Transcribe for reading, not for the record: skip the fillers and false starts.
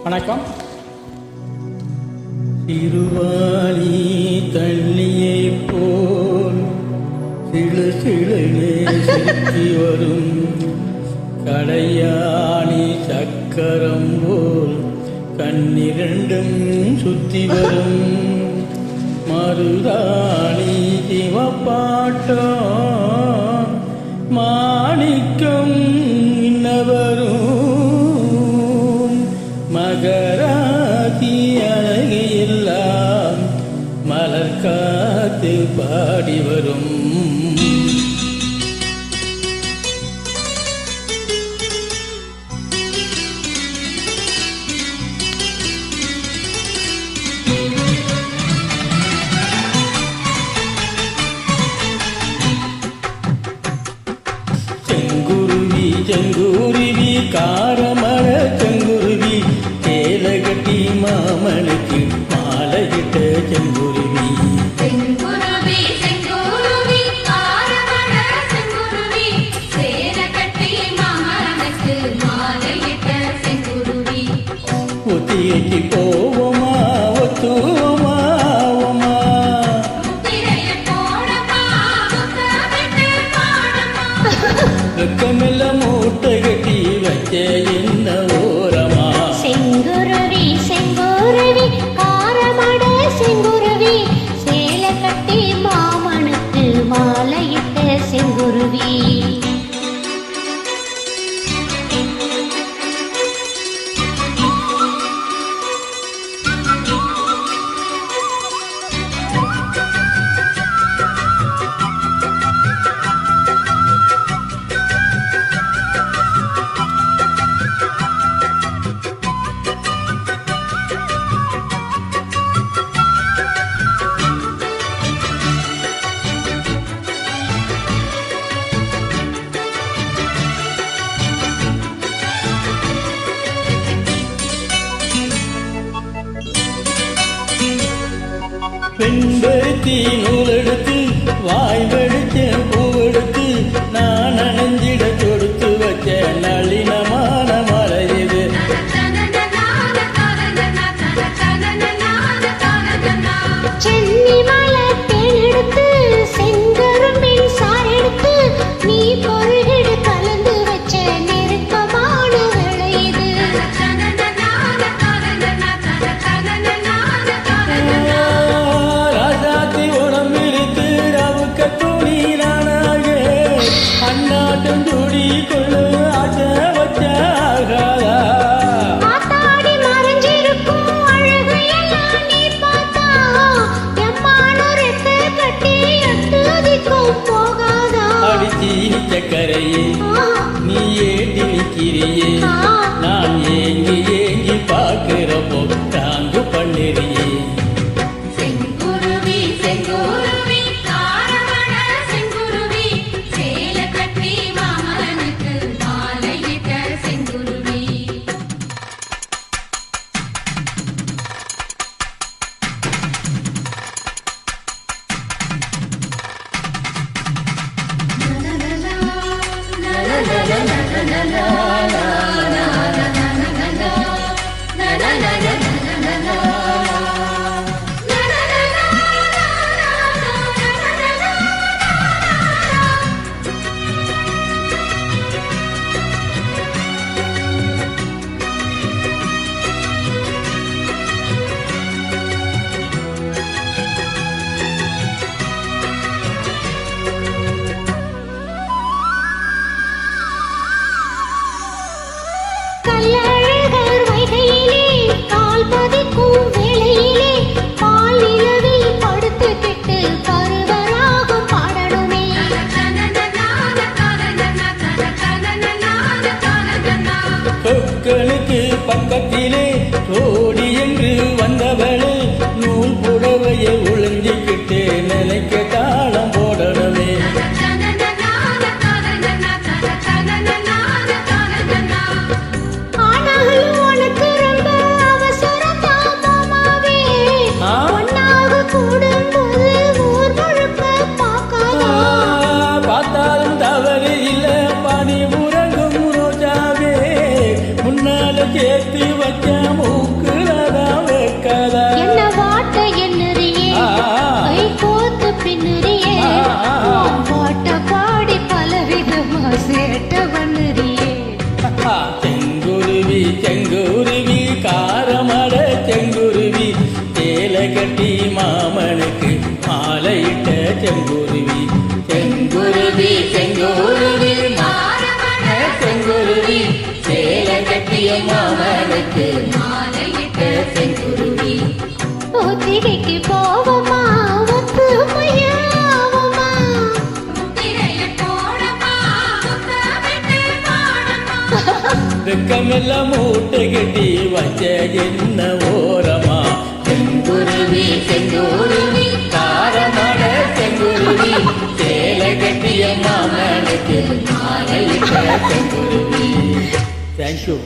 வணக்கம். திருவாணி தண்ணியை போல் சிலு சிலுனே சுற்றி வரும் கடையாணி சக்கரம் போல் கண்ணிரண்டும் சுற்றி வரும் மருதாணி சிவப்பாட்டோ மாணிக்கம் இன்னவரும் மகராதி அழகையெல்லாம் மலர் காத்து பாடி வரும். செங்குருவி காரமர செங்குருவி சேலகட்டி மாமனுக்கு மாலையிட்ட செங்குருவி. செங்குருவி செங்குருவி காரமர செங்குருவி சேலகட்டி மாமனுக்கு மாலையிட்ட செங்குருவி. ஒத்தியைக்கு போவோமா ஒத்துவோமா வெக்கமெல்ல மூட்டை கட்டி வச்ச என்ன ஓரமா. செங்குருவி செங்குருவி காரமட செங்குருவி சேலை கட்டி மாமனுக்கு மாலையிட்ட செங்குருவி. பெண்படுத்தி நூலெடுத்து வாய்வெடுத்து பூவெடுத்து நான் அணைஞ்சிட கொடுத்து வச்ச நளினமான மலை இது. சென்னி மலை தேனெடுத்து செங்கரும்பின் சாரெடுத்து நீ பொருகிடு கலந்து வச்ச நெருக்கமான வேளை இது. ராஜாத்தி உடம்பிடித்து ரவுக்க துணி நானாக அண்ணாட்டம் துடி கொள்ளு ஆசை வச்ச ஆகாதா. ஆத்தாடி மறைஞ்சிருக்கும் அழகையெல்லாம் நீ பார்த்தா எம்மானோருக்கு கட்டி எட்டுதிக்கும் போகாதா. அடிச்சீனி சக்கரையே நீ ஏட்டி நிற்கிறியே நான் ஏங்கி ஏங்கி பார்க்கிறப்போ தாங்கு பண்ணிறியே. செங்குருவி செங்குருவி காரமட செங்குருவி சேலகட்டி மாமனுக்கு மாலையிட்ட செங்குருவி. வச்ச மூக்குலதான் வைக்கதா என்ன வாட்ட என்னறியே கை கோத்து பின்னறியே பாட்ட பாடி பலவிதமா சேட்ட பண்ணுறியே செங்குருவி செங்குருவி காரமட செங்குருவி சேலை கட்டி மாமனுக்கு மாலையிட்ட செங்குருவி செங்குருவி செங்குருவி மாறமட செங்குருவி சேலை கட்டிய மாமனுக்கு மாலையிட்ட செங்குருவி ஒத்திகைக்கு போவமா ஒத்து மையாவமா முத்திரைய போடமா முத்தமிட்டு பாடமா வெக்கமெல்லாம் மூட்டை கட்டி வச்ச என்ன ஓரமா செங்குருவி செங்குருவி காரமட செங்குருவி சேலை கட்டிய மாமனுக்கு மாலையிட்ட செங்குருவி தேங்க்யூ